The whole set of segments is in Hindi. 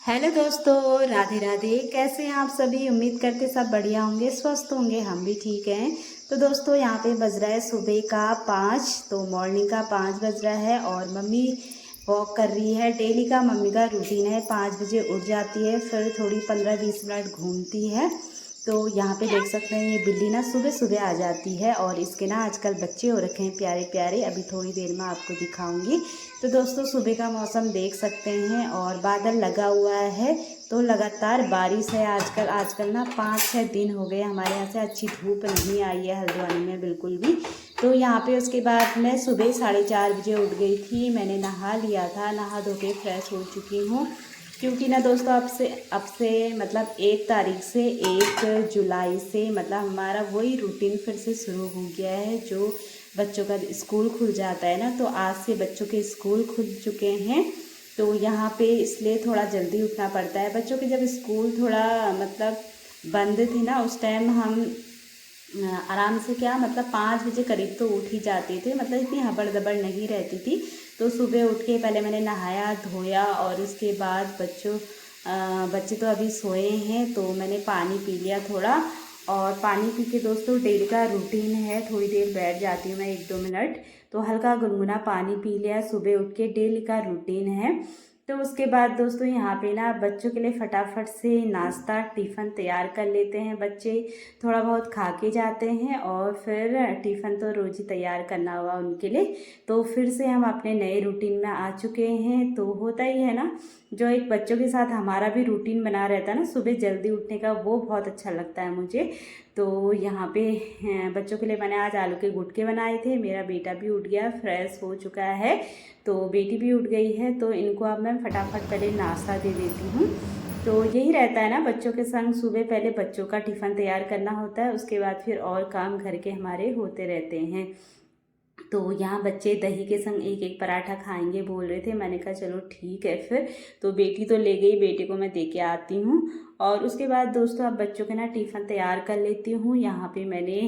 हेलो दोस्तों, राधे राधे। कैसे हैं आप सभी? उम्मीद करते सब बढ़िया होंगे, स्वस्थ होंगे। हम भी ठीक हैं। तो दोस्तों यहाँ पे बज रहा है सुबह का 5। तो मॉर्निंग का 5 बज रहा है और मम्मी वॉक कर रही है। डेली का मम्मी का रूटीन है, 5 बजे उठ जाती है, फिर थोड़ी 15-20 मिनट घूमती है। तो यहाँ पे देख सकते हैं ये बिल्ली ना सुबह सुबह आ जाती है और इसके ना आजकल बच्चे हो रखे हैं प्यारे प्यारे। अभी थोड़ी देर में आपको दिखाऊंगी। तो दोस्तों सुबह का मौसम देख सकते हैं और बादल लगा हुआ है, तो लगातार बारिश है। आजकल ना 5-6 दिन हो गए हमारे यहाँ से अच्छी धूप नहीं आई है हल्द्वानी में बिल्कुल भी। तो यहाँ पे उसके बाद मैं सुबह 4:30 बजे उठ गई थी। मैंने नहा लिया था, नहा धो के फ्रेश हो चुकी हूँ। क्योंकि ना दोस्तों अब से मतलब 1 तारीख से 1 जुलाई से मतलब हमारा वही रूटीन फिर से शुरू हो गया है। जो बच्चों का स्कूल खुल जाता है ना, तो आज से बच्चों के स्कूल खुल चुके हैं। तो यहाँ पे इसलिए थोड़ा जल्दी उठना पड़ता है। बच्चों के जब स्कूल थोड़ा मतलब बंद थे ना, उस टाइम हम आराम से क्या मतलब 5 बजे करीब तो उठ ही जाते थे, मतलब इतनी हबड़ दबड़ नहीं रहती थी। तो सुबह उठ के पहले मैंने नहाया धोया और उसके बाद बच्चे तो अभी सोए हैं, तो मैंने पानी पी लिया थोड़ा। और पानी पी के दोस्तों डेली का रूटीन है, थोड़ी देर बैठ जाती हूँ मैं 1-2 मिनट, तो हल्का गुनगुना पानी पी लिया। सुबह उठ के डेली का रूटीन है। तो उसके बाद दोस्तों यहाँ पे ना बच्चों के लिए फटाफट से नाश्ता टिफ़िन तैयार कर लेते हैं। बच्चे थोड़ा बहुत खा के जाते हैं और फिर टिफ़िन तो रोज़ ही तैयार करना हुआ उनके लिए। तो फिर से हम अपने नए रूटीन में आ चुके हैं। तो होता ही है ना, जो एक बच्चों के साथ हमारा भी रूटीन बना रहता है ना सुबह जल्दी उठने का, वो बहुत अच्छा लगता है मुझे। तो यहाँ पे बच्चों के लिए मैंने आज आलू के गुटके बनाए थे। मेरा बेटा भी उठ गया, फ्रेश हो चुका है, तो बेटी भी उठ गई है। तो इनको अब मैं फटाफट पहले नाश्ता दे देती हूँ। तो यही रहता है ना बच्चों के संग, सुबह पहले बच्चों का टिफ़िन तैयार करना होता है, उसके बाद फिर और काम घर के हमारे होते रहते हैं। तो यहाँ बच्चे दही के संग एक एक पराठा खाएंगे बोल रहे थे। मैंने कहा चलो ठीक है फिर। तो बेटी तो ले गई, बेटे को मैं दे के आती हूँ। और उसके बाद दोस्तों अब बच्चों के ना टिफ़िन तैयार कर लेती हूँ। यहाँ पे मैंने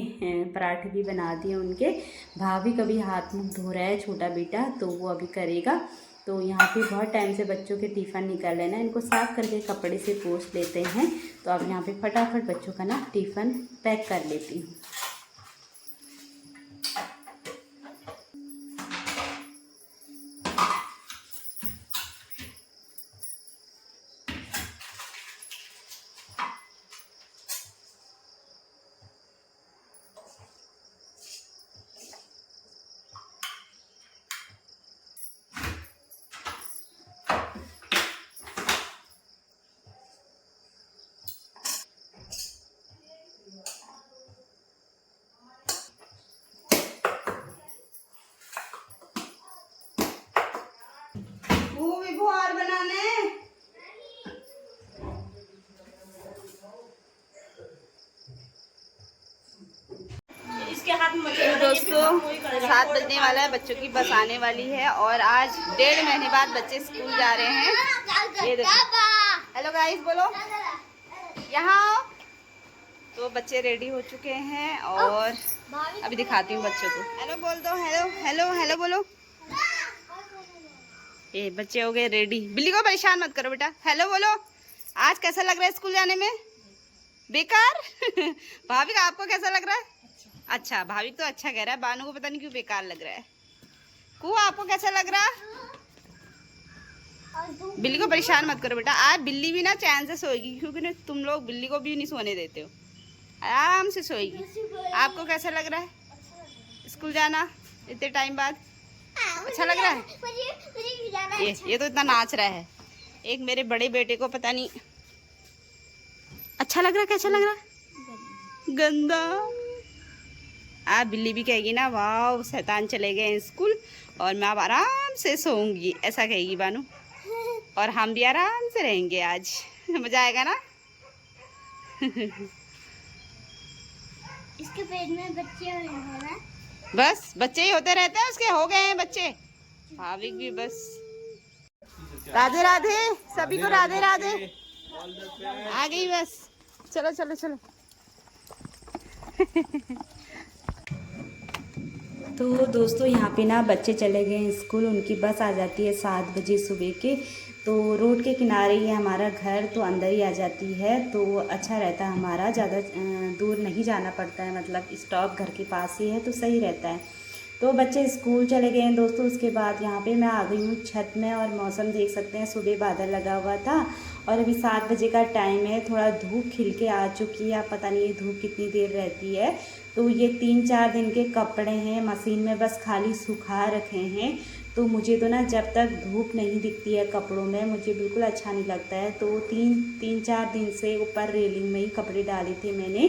पराठे भी बना दिए उनके। भाभी कभी हाथ मुँह धो रहा है छोटा बेटा, तो वो अभी करेगा। तो यहाँ पे बहुत टाइम से बच्चों के टिफ़िन निकल रहे हैं ना, इनको साफ़ करके कपड़े से पोंछ लेते हैं। तो अब यहाँ पे फटाफट बच्चों का ना टिफ़िन पैक कर लेती हूँ। वो भी गुहार बनाने। इसके हाथ में तो दोस्तों 7 बजने वाला है, बच्चों की बस आने वाली है और आज 1.5 महीने बाद बच्चे स्कूल जा रहे हैं। ये देखो, हेलो गाइस बोलो, यहाँ आओ। तो बच्चे रेडी हो चुके हैं और अभी दिखाती हूँ बच्चों को। हेलो बोल दो, हेलो हेलो हेलो बोलो। ये बच्चे हो गए रेडी। बिल्ली को परेशान मत करो बेटा, हेलो बोलो। आज कैसा लग रहा है स्कूल जाने में? बेकार? भाभी का आपको कैसा लग रहा है? अच्छा, भाभी तो अच्छा कह रहा है, बानू को पता नहीं क्यों बेकार लग रहा है। कू आपको कैसा लग रहा? बिल्ली को परेशान मत करो बेटा, आज बिल्ली भी ना चैन से सोएगी, क्योंकि ना तुम लोग बिल्ली को भी नहीं सोने देते हो। आराम से सोएगी। आपको कैसा लग रहा है स्कूल जाना इतने टाइम बाद? अच्छा लग रहा है? ये तो इतना नाच रहा है। एक मेरे बड़े बेटे को पता नहीं अच्छा लग रहा है, कैसा लग रहा है? गंदा। बिल्ली भी कहेगी ना, वाह शैतान चले गए स्कूल और मैं अब आराम से सोऊंगी, ऐसा कहेगी बानू। और हम भी आराम से रहेंगे आज। मजा आएगा ना? इसके पेट में बच्चे हैं ना? बस बच्चे ही होते रहते हैं उसके, हो गए हैं बच्चे। भाविक भी बस। राधे राधे सभी को, राधे राधे। आ गई बस, चलो चलो चलो। तो दोस्तों यहाँ पे ना बच्चे चले गए हैं स्कूल, उनकी बस आ जाती है 7 बजे सुबह के। तो रोड के किनारे ही है हमारा घर, तो अंदर ही आ जाती है, तो अच्छा रहता है हमारा, ज़्यादा दूर नहीं जाना पड़ता है, मतलब स्टॉप घर के पास ही है तो सही रहता है। तो बच्चे स्कूल चले गए हैं दोस्तों। उसके बाद यहाँ पे मैं आ गई हूँ छत में और मौसम देख सकते हैं, सुबह बादल लगा हुआ था और अभी 7 बजे का टाइम है। थोड़ा धूप खिल के आ चुकी है, अब पता नहीं ये धूप कितनी देर रहती है। तो ये 3-4 दिन के कपड़े हैं, मशीन में बस खाली सुखा रखे हैं। तो मुझे तो ना जब तक धूप नहीं दिखती है कपड़ों में मुझे बिल्कुल अच्छा नहीं लगता है। तो 3-4 दिन से ऊपर रेलिंग में ही कपड़े डाले थे मैंने।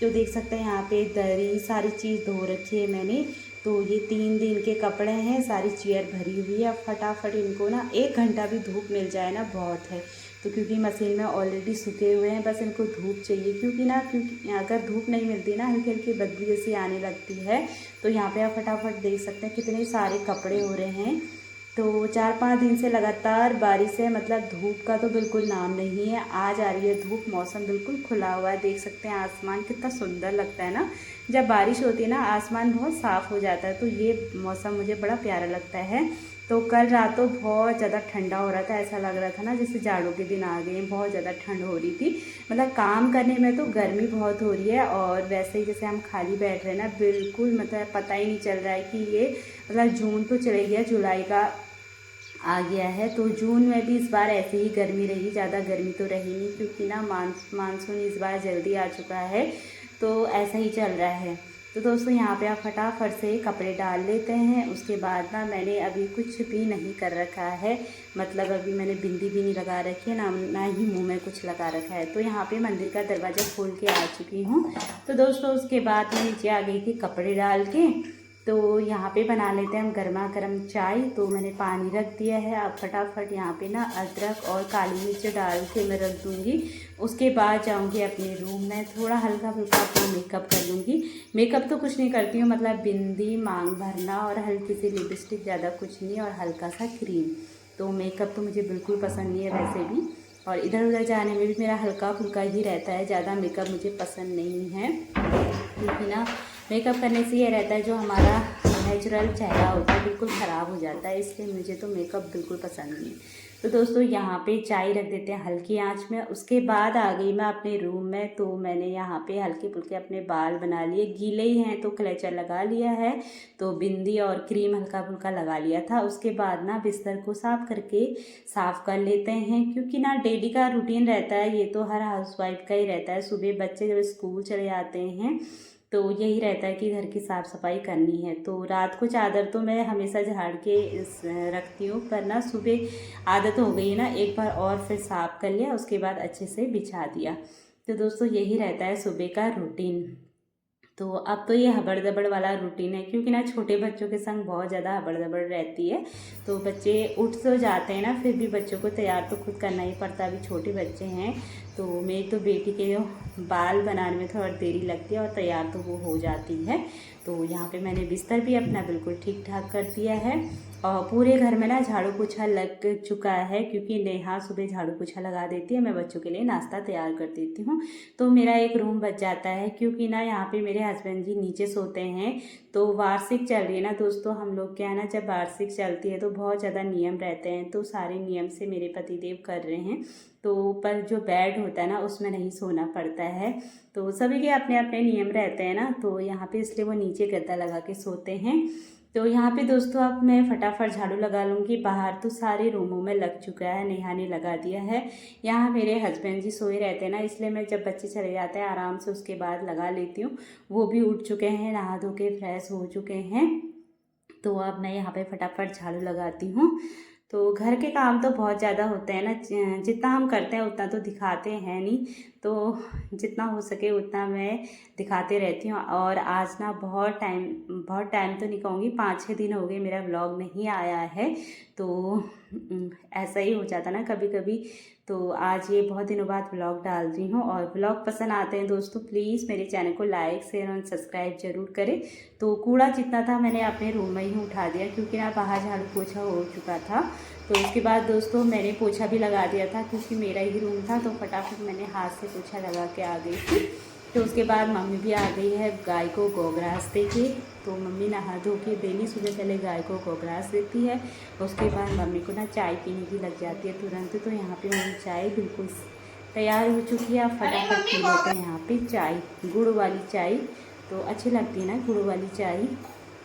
तो देख सकते हैं यहाँ पे दरी सारी चीज़ धो रखी है मैंने। तो ये 3 दिन के कपड़े हैं, सारी चेयर भरी हुई है। अब फटाफट इनको ना 1 घंटा भी धूप मिल जाए ना बहुत है। तो क्योंकि मशीन में ऑलरेडी सूखे हुए हैं, बस इनको धूप चाहिए, क्योंकि अगर धूप नहीं मिलती ना हल्की हल्की बदबू जैसी आने लगती है। तो यहाँ पे आप फटाफट देख सकते हैं कितने सारे कपड़े हो रहे हैं। तो 4-5 दिन से लगातार बारिश है, मतलब धूप का तो बिल्कुल नाम नहीं है। आज आ रही है धूप, मौसम बिल्कुल खुला हुआ है, देख सकते हैं आसमान कितना सुंदर लगता है ना। जब बारिश होती है ना आसमान बहुत साफ़ हो जाता है, तो ये मौसम मुझे बड़ा प्यारा लगता है। तो कल रात तो बहुत ज़्यादा ठंडा हो रहा था, ऐसा लग रहा था ना जैसे जाड़ों के दिन आ गए हैं, बहुत ज़्यादा ठंड हो रही थी। मतलब काम करने में तो गर्मी बहुत हो रही है और वैसे ही जैसे हम खाली बैठ रहे हैं ना, बिल्कुल मतलब पता ही नहीं चल रहा है कि ये मतलब जून तो चले गया, जुलाई का आ गया है। तो जून में भी इस बार ऐसे ही गर्मी रही, ज़्यादा गर्मी तो रही नहीं, क्योंकि ना मानसून इस बार जल्दी आ चुका है, तो ऐसा ही चल रहा है। तो दोस्तों यहाँ पे आप फटाफट से कपड़े डाल लेते हैं। उसके बाद ना मैंने अभी कुछ भी नहीं कर रखा है, मतलब अभी मैंने बिंदी भी नहीं लगा रखी है, ना ही मुंह में कुछ लगा रखा है। तो यहाँ पे मंदिर का दरवाज़ा खोल के आ चुकी हूँ। तो दोस्तों उसके बाद मैं नीचे आ गई थी कपड़े डाल के। तो यहाँ पे बना लेते हैं हम गर्मा गर्म चाय। तो मैंने पानी रख दिया है, अब फटाफट यहाँ पे ना अदरक और काली मिर्च डाल के मैं रख दूँगी। उसके बाद जाऊँगी अपने रूम में, थोड़ा हल्का फुल्का अपना मेकअप कर लूँगी। मेकअप तो कुछ नहीं करती हूँ, मतलब बिंदी, मांग भरना और हल्की सी लिपस्टिक, ज़्यादा कुछ नहीं, और हल्का सा क्रीम। तो मेकअप तो मुझे बिल्कुल पसंद नहीं है वैसे भी, और इधर उधर जाने में भी मेरा हल्का फुल्का ही रहता है, ज़्यादा मेकअप मुझे पसंद नहीं है। क्योंकि ना मेकअप करने से ये रहता है जो हमारा नेचुरल चेहरा होता है बिल्कुल ख़राब हो जाता है, इसलिए मुझे तो मेकअप बिल्कुल पसंद नहीं। तो दोस्तों यहाँ पे चाय रख देते हैं हल्की आंच में। उसके बाद आ गई मैं अपने रूम में। तो मैंने यहाँ पे हल्के फुल्के अपने बाल बना लिए, गीले ही हैं तो क्लेचर लगा लिया है, तो बिंदी और क्रीम हल्का फुल्का लगा लिया था। उसके बाद ना बिस्तर को साफ़ कर लेते हैं, क्योंकि ना डेली का रूटीन रहता है, ये तो हर हाउसवाइफ का ही रहता है। सुबह बच्चे जब स्कूल चले जाते हैं तो यही रहता है कि घर की साफ़ सफाई करनी है। तो रात को चादर तो मैं हमेशा झाड़ के रखती हूँ, पर ना सुबह आदत हो गई है ना, एक बार और फिर साफ़ कर लिया, उसके बाद अच्छे से बिछा दिया। तो दोस्तों यही रहता है सुबह का रूटीन। तो अब तो ये हबड़ दबड़ वाला रूटीन है, क्योंकि ना छोटे बच्चों के संग बहुत ज़्यादा हबड़ दबड़ रहती है। तो बच्चे उठ तो जाते हैं ना, फिर भी बच्चों को तैयार तो खुद करना ही पड़ता है, अभी छोटे बच्चे हैं। तो मेरी तो बेटी के बाल बनाने में थोड़ा देरी लगती है और तैयार तो वो हो जाती है। तो यहाँ पे मैंने बिस्तर भी अपना बिल्कुल ठीक ठाक कर दिया है, और पूरे घर में ना झाड़ू पोछा लग चुका है, क्योंकि नेहा सुबह झाड़ू पोछा लगा देती है, मैं बच्चों के लिए नाश्ता तैयार कर देती हूँ। तो मेरा एक रूम बच जाता है, क्योंकि ना यहाँ पे मेरे हस्बैंड जी नीचे सोते हैं। तो वार्षिक चल रही है ना दोस्तों, हम लोग क्या है ना, जब वार्षिक चलती है तो बहुत ज़्यादा नियम रहते हैं, तो सारे नियम से मेरे पतिदेव कर रहे हैं। तो ऊपर जो बेड होता है ना उसमें नहीं सोना पड़ता है, तो सभी के अपने अपने नियम रहते हैं ना। तो यहाँ पे इसलिए वो नीचे गद्दा लगा के सोते हैं। तो यहाँ पे दोस्तों अब मैं फटाफट झाड़ू लगा लूँगी। बाहर तो सारे रूमों में लग चुका है, नेहा ने लगा दिया है। यहाँ मेरे हस्बैंड जी सोए रहते हैं ना, इसलिए मैं जब बच्चे चले जाते हैं आराम से उसके बाद लगा लेती हूँ। वो भी उठ चुके हैं, नहा धो के फ्रेश हो चुके हैं। तो अब मैं यहाँ पे फटाफट झाड़ू लगाती हूँ। तो घर के काम तो बहुत ज़्यादा होते हैं ना, जितना हम करते हैं उतना तो दिखाते हैं नहीं, तो जितना हो सके उतना मैं दिखाते रहती हूँ। और आज ना बहुत टाइम तो नहीं कहूँगी, 5-6 दिन हो गए मेरा व्लॉग नहीं आया है। तो ऐसा ही हो जाता ना कभी कभी। तो आज ये बहुत दिनों बाद व्लॉग डाल रही हूँ, और व्लॉग पसंद आते हैं दोस्तों प्लीज़ मेरे चैनल को लाइक शेयर और सब्सक्राइब जरूर करें। तो कूड़ा जितना था मैंने अपने रूम में ही उठा दिया, क्योंकि ना बाहर झाड़ू पोछा हो चुका था। तो उसके बाद दोस्तों मैंने पोछा भी लगा दिया था, क्योंकि मेरा ही रूम था, तो फटाफट मैंने हाथ से पोछा लगा के आ गई थी। तो उसके बाद मम्मी भी आ गई है गाय को गोग्रास दे के। तो मम्मी नहा धो के डेली सुबह पहले गाय को गोग्रास देती है। उसके बाद मम्मी को ना चाय पीने की लग जाती है तुरंत। तो यहाँ पे मेरी चाय बिल्कुल तैयार हो चुकी है। आप फटाफट पी लेते हैं यहाँ पे चाय, गुड़ वाली चाय। तो अच्छी लगती है ना गुड़ वाली चाय।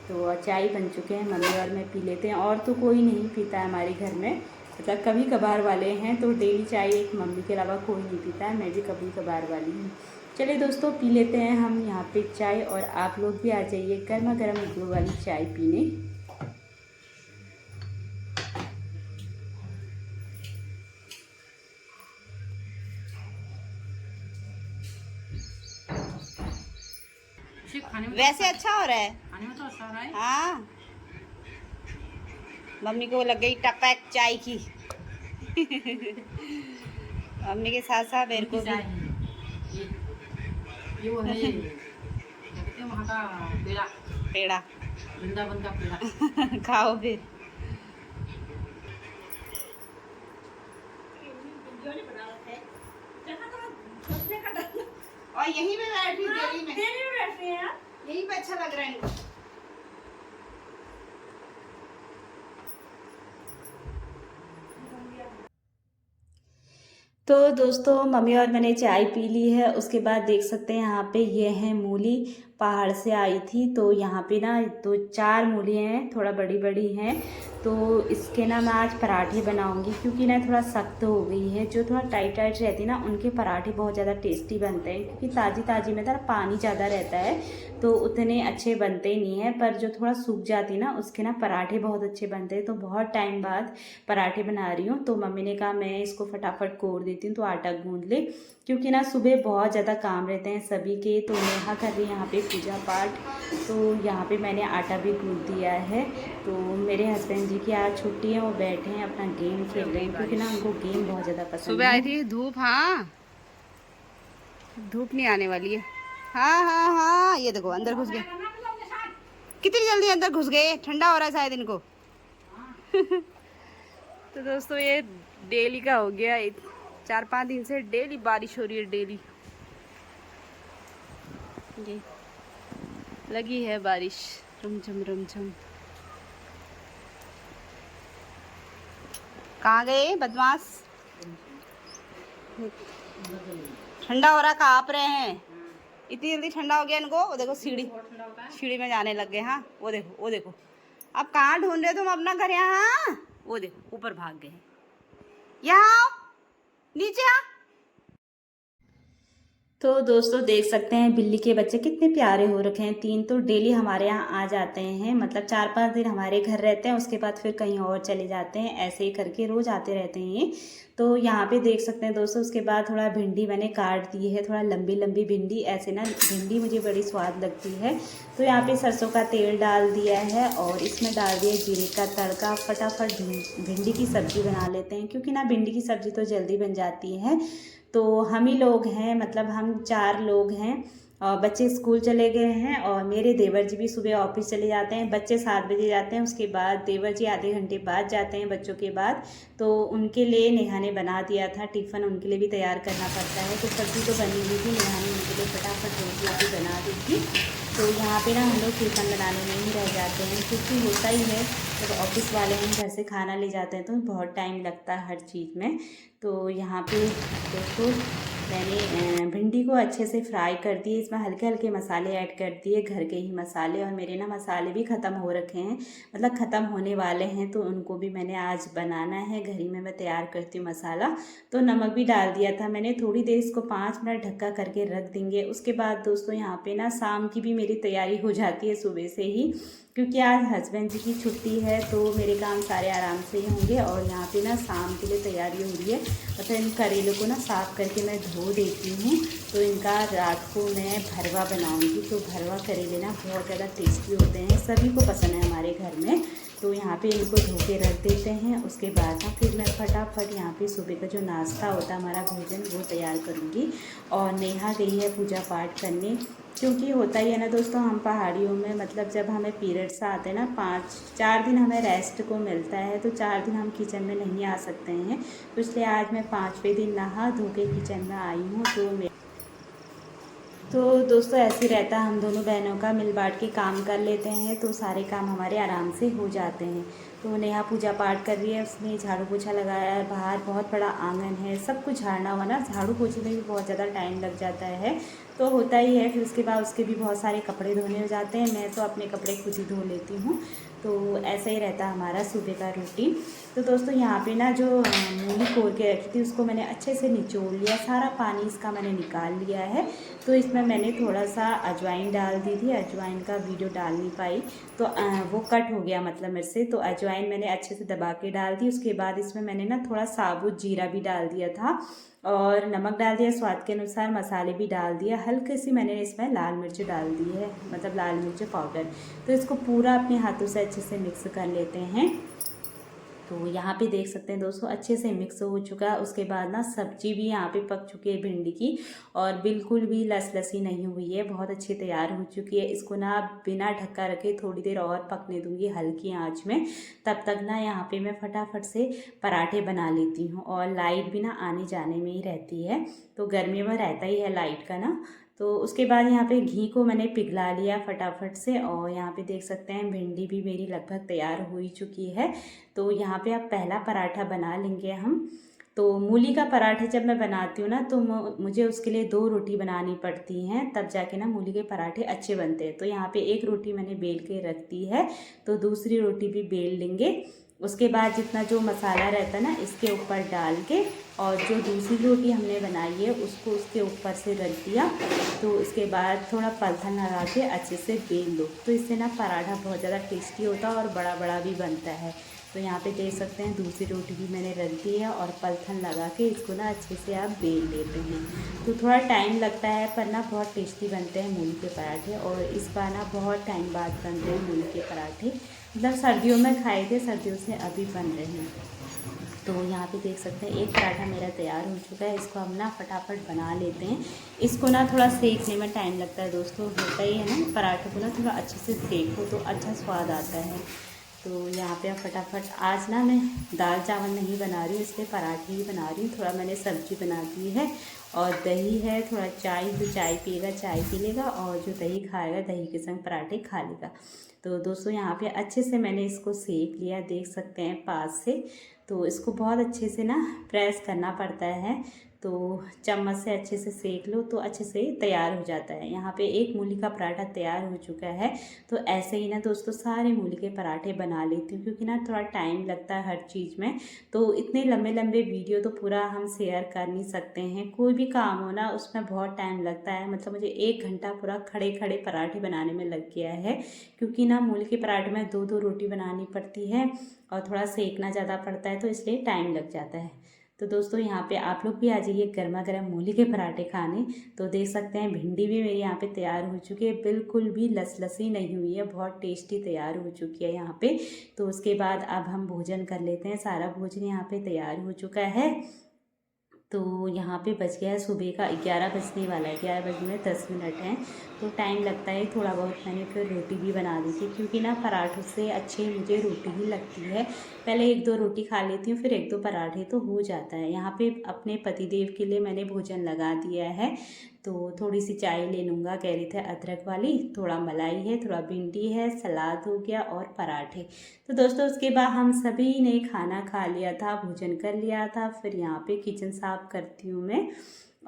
तो चाय बन चुके हैं, मम्मी और मैं पी लेते हैं। और तो कोई नहीं पीता है हमारे घर में, मतलब कभी कभार वाले हैं। तो डेली चाय एक मम्मी के अलावा कोई नहीं पीता है, मैं भी कभी कभार वाली हूँ। चलिए दोस्तों पी लेते हैं हम यहाँ पे चाय, और आप लोग भी आ जाइए गर्मा गर्म गुड़ वाली चाय पीने। वैसे अच्छा हो रहा है, खाने में तो अच्छा हो रहा है। हाँ। मम्मी को लग गई टपक चाय की। मम्मी के साथ साथ मेरे को भी। ये वो है, ये क्या कहते हैं वहाँ का पेड़ा, पेड़ा वृंदावन का पेड़ा। खाओ फिर। और यहीं पे बैठी हूँ, डेली में बैठते हैं, यहीं पे अच्छा लग रहा है इनको। तो दोस्तों मम्मी और मैंने चाय पी ली है। उसके बाद देख सकते हैं यहाँ पे ये है मूली, पहाड़ से आई थी। तो यहाँ पे ना 2-4 मूली हैं, थोड़ा बड़ी बड़ी हैं। तो इसके ना मैं आज पराठे बनाऊंगी, क्योंकि ना थोड़ा सख्त हो गई है। जो थोड़ा टाइट टाइट रहती है ना, उनके पराठे बहुत ज़्यादा टेस्टी बनते हैं, क्योंकि ताज़ी ताज़ी में थोड़ा पानी ज़्यादा रहता है तो उतने अच्छे बनते ही नहीं हैं। पर जो थोड़ा सूख जाती ना, उसके ना पराठे बहुत अच्छे बनते हैं। तो बहुत टाइम बाद पराठे बना रही हूँ। तो मम्मी ने कहा मैं इसको फटाफट कोर देती हूँ, तो आटा गूंद ले, क्योंकि ना सुबह बहुत ज़्यादा काम रहते हैं सभी के। तो नेहा कर रही है यहाँ पे पूजा पाठ। तो यहाँ पे मैंने आटा भी गूंद दिया है। तो मेरे हस्बैंड जी की आज छुट्टी है, वो बैठे हैं अपना गेम खेल रहे हैं, क्योंकि ना उनको गेम बहुत ज़्यादा पसंद है। सुबह आई थी धूप, हाँ धूप नहीं आने वाली है। हाँ हाँ हाँ, ये देखो अंदर घुस गए, कितनी जल्दी अंदर घुस गए। ठंडा हो रहा है शायद इनको। तो दोस्तों ये डेली का हो गया, 4-5 दिन से डेली बारिश हो रही है, डेली ये लगी है बारिश, रुमझम रुमझम। कहाँ गए बदमाश? ठंडा हो रहा, काँप रहे हैं। इतनी जल्दी ठंडा हो गया इनको। वो देखो सीढ़ी में जाने लग गए। हाँ वो देखो वो देखो। अब कहाँ ढूंढ रहे हो तुम अपना घर? यहाँ वो देखो ऊपर भाग गए। यहाँ आओ, नीचे आ। तो दोस्तों देख सकते हैं बिल्ली के बच्चे कितने प्यारे हो रखे हैं। 3 तो डेली हमारे यहाँ आ जाते हैं, मतलब 4-5 दिन हमारे घर रहते हैं, उसके बाद फिर कहीं और चले जाते हैं। ऐसे ही करके रोज़ आते रहते हैं ये। तो यहाँ पे देख सकते हैं दोस्तों। उसके बाद थोड़ा भिंडी मैंने काट दी है, थोड़ा लंबी लंबी भिंडी। ऐसे ना भिंडी मुझे बड़ी स्वाद लगती है। तो यहाँ पे सरसों का तेल डाल दिया है, और इसमें डाल दिया जीरे का तड़का। फटाफट भिंडी की सब्ज़ी बना लेते हैं, क्योंकि ना भिंडी की सब्ज़ी तो जल्दी बन जाती है। तो हम ही लोग हैं, मतलब हम 4 लोग हैं, और बच्चे स्कूल चले गए हैं, और मेरे देवर जी भी सुबह ऑफिस चले जाते हैं। बच्चे 7 बजे जाते हैं, उसके बाद देवर जी आधे घंटे बाद जाते हैं बच्चों के बाद। तो उनके लिए नेहा ने बना दिया था टिफ़िन, उनके लिए भी तैयार करना पड़ता है। तो सब्ज़ी तो बनी हुई थी, नेहा ने उनके लिए फटाफट रोटी भी बना दी थी। तो यहाँ पे ना हम लोग टिफ़िन बनाने में ही रह जाते हैं, क्योंकि होता ही है जब ऑफिस वाले हम घर से खाना ले जाते हैं तो बहुत टाइम लगता है हर चीज़ में। तो यहाँ पे दोस्तों मैंने भिंडी को अच्छे से फ्राई कर दिए। इसमें हल्के हल्के मसाले ऐड कर दिए, घर के ही मसाले। और मेरे ना मसाले भी ख़त्म हो रखे हैं, मतलब ख़त्म होने वाले हैं, तो उनको भी मैंने आज बनाना है। घर ही में मैं तैयार करती हूँ मसाला। तो नमक भी डाल दिया था मैंने। थोड़ी देर इसको 5 मिनट ढक्का करके रख देंगे। उसके बाद दोस्तों यहाँ पे ना शाम की भी मेरी तैयारी हो जाती है सुबह से ही, क्योंकि आज हस्बैंड जी की छुट्टी है। तो मेरे काम सारे आराम से ही होंगे। और यहाँ पे ना शाम के लिए तैयारी हो रही है, मतलब इन करेलों को ना साफ़ करके मैं धो देती हूँ। तो इनका रात को मैं भरवा बनाऊँगी। तो भरवा करेले ना बहुत ज़्यादा टेस्टी होते हैं, सभी को पसंद है हमारे घर में। तो यहाँ पे इनको धो के रख देते हैं। उसके बाद ना फिर मैं फटाफट यहाँ पे सुबह का जो नाश्ता होता है हमारा भोजन, वो तैयार करूँगी। और नेहा गई है पूजा पाठ करने, क्योंकि होता ही है ना दोस्तों, हम पहाड़ियों में मतलब जब हमें पीरियड्स आते हैं ना 4 दिन हमें रेस्ट को मिलता है। तो 4 दिन हम किचन में नहीं आ सकते हैं। तो इसलिए आज मैं 5वें दिन नहा धो के किचन में आई हूँ। तो तो दोस्तों ऐसे ही रहता है, हम दोनों बहनों का मिल बांट के काम कर लेते हैं तो सारे काम हमारे आराम से हो जाते हैं। तो नेहा पूजा पाठ कर रही है, उसने झाड़ू पोछा लगाया है, बाहर बहुत बड़ा आंगन है, सब कुछ झाड़ना हुआ ना, झाड़ू पोछे में भी बहुत ज़्यादा टाइम लग जाता है तो होता ही है। फिर उसके बाद उसके भी बहुत सारे कपड़े धोने हो जाते हैं, मैं तो अपने कपड़े खुद ही धो लेती हूँ। तो ऐसा ही रहता है हमारा सुबह का रूटीन। तो दोस्तों यहाँ पे ना जो मूली कोर के रखी थी उसको मैंने अच्छे से निचोड़ लिया, सारा पानी इसका मैंने निकाल लिया है। तो इसमें मैंने थोड़ा सा अजवाइन डाल दी थी, अजवाइन का वीडियो डाल नहीं पाई तो वो कट हो गया मतलब मेरे से। तो अजवाइन मैंने अच्छे से दबा के डाल दी। उसके बाद इसमें मैंने ना थोड़ा साबुत जीरा भी डाल दिया था और नमक डाल दिया, स्वाद के अनुसार मसाले भी डाल दिया, हल्की सी मैंने इसमें लाल मिर्च डाल दी है, मतलब लाल मिर्च पाउडर। तो इसको पूरा अपने हाथों से अच्छे से मिक्स कर लेते हैं। तो यहाँ पे देख सकते हैं दोस्तों अच्छे से मिक्स हो चुका है। उसके बाद ना सब्जी भी यहाँ पे पक चुकी है भिंडी की और बिल्कुल भी लसलसी नहीं हुई है, बहुत अच्छी तैयार हो चुकी है। इसको ना बिना ढक्का रखे थोड़ी देर और पकने दूंगी हल्की आंच में। तब तक ना यहाँ पे मैं फटाफट से पराठे बना लेती हूँ और लाइट भी ना आने जाने में ही रहती है, तो गर्मियों में रहता ही है लाइट का ना। तो उसके बाद यहाँ पे घी को मैंने पिघला लिया फटाफट से और यहाँ पे देख सकते हैं भिंडी भी मेरी लगभग तैयार हो ही चुकी है। तो यहाँ पे अब पहला पराठा बना लेंगे हम। तो मूली का पराठा जब मैं बनाती हूँ ना तो मुझे उसके लिए 2 रोटी बनानी पड़ती हैं, तब जाके ना मूली के पराठे अच्छे बनते हैं। तो यहाँ पे 1 रोटी मैंने बेल के रख दी है, तो दूसरी रोटी भी बेल लेंगे। उसके बाद जितना जो मसाला रहता है ना इसके ऊपर डाल के और जो दूसरी रोटी हमने बनाई है उसको उसके ऊपर से रख दिया। तो इसके बाद थोड़ा पलथन लगा के अच्छे से बेल लो, तो इससे ना पराठा बहुत ज़्यादा टेस्टी होता है और बड़ा बड़ा भी बनता है। तो यहाँ पे देख सकते हैं दूसरी रोटी भी मैंने रख दी है और पलथन लगा के इसको ना अच्छे से आप बेल लेते हैं। तो थोड़ा टाइम लगता है पर ना बहुत टेस्टी बनते हैं मूली के पराठे, और इस बार ना बहुत टाइम बाद बन रहे हैं मूली के पराठे, मतलब सर्दियों में खाए थे, सर्दियों से अभी बन रहे हैं। तो यहाँ पे देख सकते हैं एक पराठा मेरा तैयार हो चुका है, इसको हम ना फटाफट बना लेते हैं। इसको ना थोड़ा सेकने में टाइम लगता है दोस्तों, होता ही है ना, पराठे को ना थोड़ा अच्छे से सेको तो अच्छा स्वाद आता है। तो यहाँ पे आप फटाफट, आज ना मैं दाल चावल नहीं बना रही हूँ इसलिए पराठे ही बना रही हूँ। थोड़ा मैंने सब्जी बना दी है और दही है, थोड़ा चाय, जो चाय पिएगा चाय पी लेगा और जो दही खाएगा दही के संग पराठे खा लेगा। तो दोस्तों यहाँ पे अच्छे से मैंने इसको सेक लिया, देख सकते हैं पास से। तो इसको बहुत अच्छे से ना प्रेस करना पड़ता है, तो चम्मच से अच्छे से सेक लो तो अच्छे से तैयार हो जाता है। यहाँ पे एक मूली का पराठा तैयार हो चुका है। तो ऐसे ही ना दोस्तों सारे मूली के पराठे बना लेती हूँ, क्योंकि ना थोड़ा टाइम लगता है हर चीज़ में, तो इतने लंबे लंबे वीडियो तो पूरा हम शेयर कर नहीं सकते हैं। कोई भी काम हो ना उसमें बहुत टाइम लगता है, मतलब मुझे 1 घंटा पूरा खड़े खड़े पराठे बनाने में लग गया है, क्योंकि ना मूली के पराठे में 2-2 रोटी बनानी पड़ती है और थोड़ा सेकना ज़्यादा पड़ता है, तो इसलिए टाइम लग जाता है। तो दोस्तों यहाँ पे आप लोग भी आ जाइए गर्मा गर्म मूली के पराठे खाने। तो देख सकते हैं भिंडी भी मेरी यहाँ पे तैयार हो चुकी है, बिल्कुल भी लसलसी नहीं हुई है, बहुत टेस्टी तैयार हो चुकी है यहाँ पे। तो उसके बाद अब हम भोजन कर लेते हैं, सारा भोजन यहाँ पे तैयार हो चुका है। तो यहाँ पे बज गया है सुबह का 11 बजने वाला है, 11 बजने में 10 मिनट हैं, तो टाइम लगता है थोड़ा बहुत। मैंने फिर रोटी भी बना दी थी, क्योंकि ना पराठों से अच्छी मुझे रोटी ही लगती है। पहले 1-2 रोटी खा लेती हूँ, फिर 1-2 पराठे तो हो जाता है। यहाँ पे अपने पतिदेव के लिए मैंने भोजन लगा दिया है, तो थोड़ी सी चाय ले लूँगा, कह रहे थे अदरक वाली, थोड़ा मलाई है, थोड़ा भिंडी है, सलाद हो गया और पराठे। तो दोस्तों उसके बाद हम सभी ने खाना खा लिया था, भोजन कर लिया था। फिर यहाँ पे किचन साफ़ करती हूँ मैं,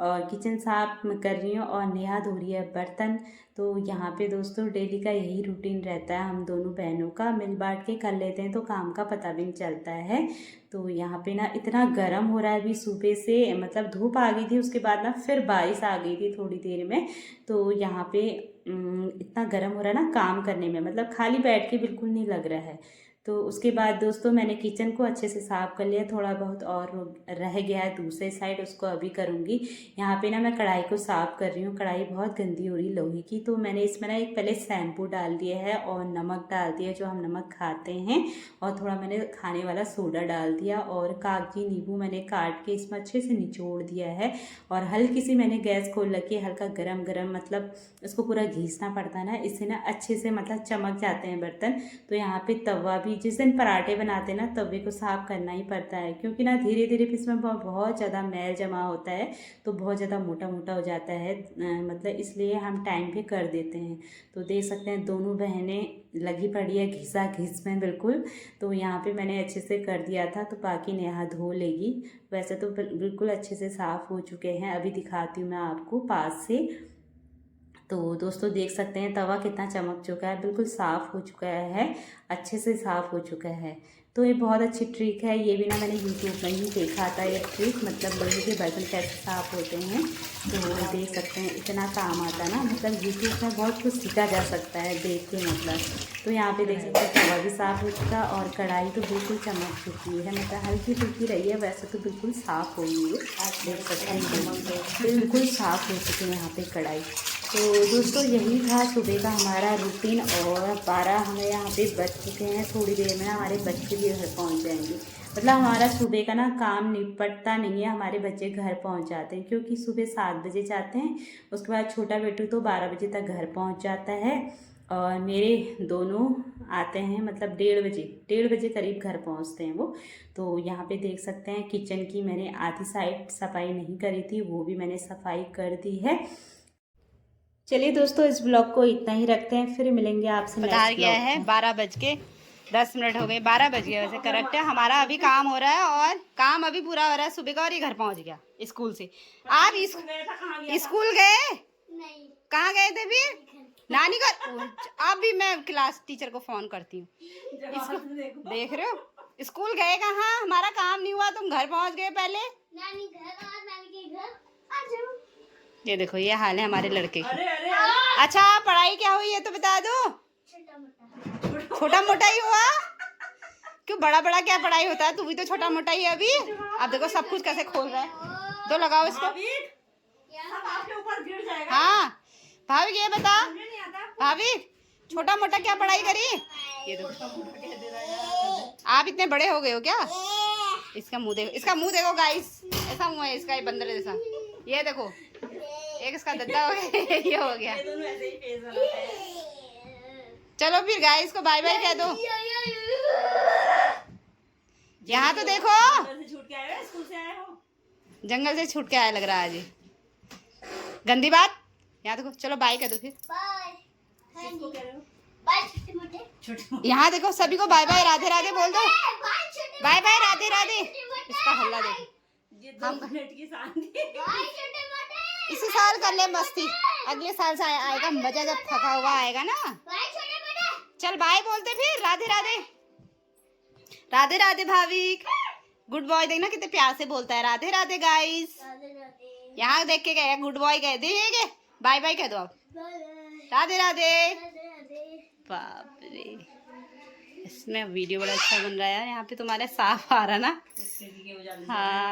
और किचन साफ मैं कर रही हूँ और नेहा धो रही है बर्तन। तो यहाँ पे दोस्तों डेली का यही रूटीन रहता है, हम दोनों बहनों का मिल बांट के कर लेते हैं तो काम का पता भी नहीं चलता है। तो यहाँ पे ना इतना गर्म हो रहा है अभी सुबह से, मतलब धूप आ गई थी, उसके बाद ना फिर बारिश आ गई थी थोड़ी देर में। तो यहाँ पे इतना गर्म हो रहा है ना काम करने में, मतलब खाली बैठ के बिल्कुल नहीं लग रहा है। तो उसके बाद दोस्तों मैंने किचन को अच्छे से साफ़ कर लिया, थोड़ा बहुत और रह गया है दूसरे साइड, उसको अभी करूँगी। यहाँ पे ना मैं कढ़ाई को साफ़ कर रही हूँ, कढ़ाई बहुत गंदी हो रही लोहे की। तो मैंने इसमें ना एक पहले शैम्पू डाल दिया है और नमक डाल दिया, जो हम नमक खाते हैं, और थोड़ा मैंने खाने वाला सोडा डाल दिया, और कागजी नींबू मैंने काट के इसमें अच्छे से निचोड़ दिया है। और हल्की सी मैंने गैस खोल रखी है, हल्का गरम गरम, मतलब इसको पूरा घीसना पड़ता है ना, इससे ना अच्छे से मतलब चमक जाते हैं बर्तन। तो यहाँ पे तवा भी जिस दिन पराठे बनाते हैं ना तवे को साफ़ करना ही पड़ता है, क्योंकि ना धीरे धीरे फिर इसमें बहुत ज़्यादा मैल जमा होता है तो बहुत ज़्यादा मोटा मोटा हो जाता है, मतलब इसलिए हम टाइम पे कर देते हैं। तो देख सकते हैं दोनों बहनें लगी पड़ी है घिसा घिस में बिल्कुल। तो यहाँ पे मैंने अच्छे से कर दिया था, तो बाकी नेहा धो लेगी। वैसे तो बिल्कुल अच्छे से साफ़ हो चुके हैं, अभी दिखाती हूँ मैं आपको पास से। तो दोस्तों देख सकते हैं तवा कितना चमक चुका है, बिल्कुल साफ़ हो चुका है, अच्छे से साफ़ हो चुका है। तो ये बहुत अच्छी ट्रिक है, ये भी ना मैंने यूट्यूब में ही देखा था ये ट्रिक, मतलब लोहे के बर्तन कैसे साफ़ होते हैं। तो देख सकते हैं इतना काम आता है ना, मतलब यूट्यूब में बहुत कुछ सीखा जा सकता है देख के मतलब। तो यहाँ पे देख सकते हैं तवा भी साफ़ हो चुका और कढ़ाई तो बिल्कुल चमक चुकी है, मतलब हल्की फुल्की रही है, वैसे तो बिल्कुल साफ़ हो गई है। देख सकते हैं बिल्कुल साफ़ हो चुकी है यहाँ पे कढ़ाई। तो दोस्तों यही था सुबह का हमारा रूटीन, और 12 हमें यहाँ पे बज चुके हैं। थोड़ी देर में हमारे बच्चे भी घर पहुँच जाएंगे, मतलब हमारा सुबह का ना काम निपटता नहीं है, हमारे बच्चे घर पहुँच जाते हैं, क्योंकि सुबह 7 बजे जाते हैं, उसके बाद छोटा बेटू तो 12 बजे तक घर पहुँच जाता है, और मेरे दोनों आते हैं मतलब 1:30 बजे करीब घर पहुंचते हैं वो। तो यहाँ पे देख सकते हैं किचन की मैंने आधी साइड सफाई नहीं करी थी, वो भी मैंने सफाई कर दी है। चलिए दोस्तों इस ब्लॉग को इतना ही रखते हैं, फिर मिलेंगे आपसे बता नेक्स्ट गया ब्लॉग है में। 12:10 हो गए, 12 बज गए वैसे करेक्ट है। हमारा अभी काम हो रहा है और काम अभी पूरा हो रहा है सुबह का, और ये घर पहुंच गया स्कूल से। आप स्कूल गए? नहीं। कहाँ गए थे फिर? नानी घर। अभी मैं क्लास टीचर को फोन करती हूँ। देख रहे हो स्कूल गए कहाँ? हमारा काम नहीं हुआ, तुम घर पहुँच गए पहले। नानी के घर आ जाओ। ये देखो ये हाल है हमारे लड़के की। अच्छा पढ़ाई क्या हुई है तो बता दो। छोटा मोटा ही हुआ? क्यों बड़ा बड़ा क्या पढ़ाई होता है, तू भी तो छोटा मोटा ही है अभी। अब देखो सब कुछ कैसे खोल रहा है, तो लगाओ इसको। हाँ भाभी ये बता, भाभी छोटा मोटा क्या पढ़ाई करी? ये देखो आप इतने बड़े हो गए हो क्या? इसका मुंह देखो, इसका मुंह देखो गाइस, ऐसा मुंह है इसका, ये बंदर जैसा। ये देखो एक इसका दद्दा हो गया, ये हो गया। चलो फिर गाइस को बाय बाय कह दो। यहाँ तो देखो जंगल से छूट के आया लग रहा है जी, गंदी बात। यहाँ देखो चलो बाय कह दो फिर। यहाँ देखो सभी को बाय बाय राधे राधे बोल दो। Bye bye Radhe Radhe. इसका हल्ला देखो, हम इसी साल कर ले मस्ती, अगले साल से आएगा मजा जब थका हुआ आएगा ना। चल बाय बोलते फिर, राधे राधे। Radhe Radhe Bhavik, good boy. देखना कितने प्यार से बोलता है, राधे राधे गाइस। यहाँ देख के गए गुड बॉय कह दे, बाय बाय कह दो आप। राधे राधे। बाप रे इसमें वीडियो बड़ा अच्छा बन रहा है यार, यहाँ पे तुम्हारे साफ आ रहा ना। हाँ।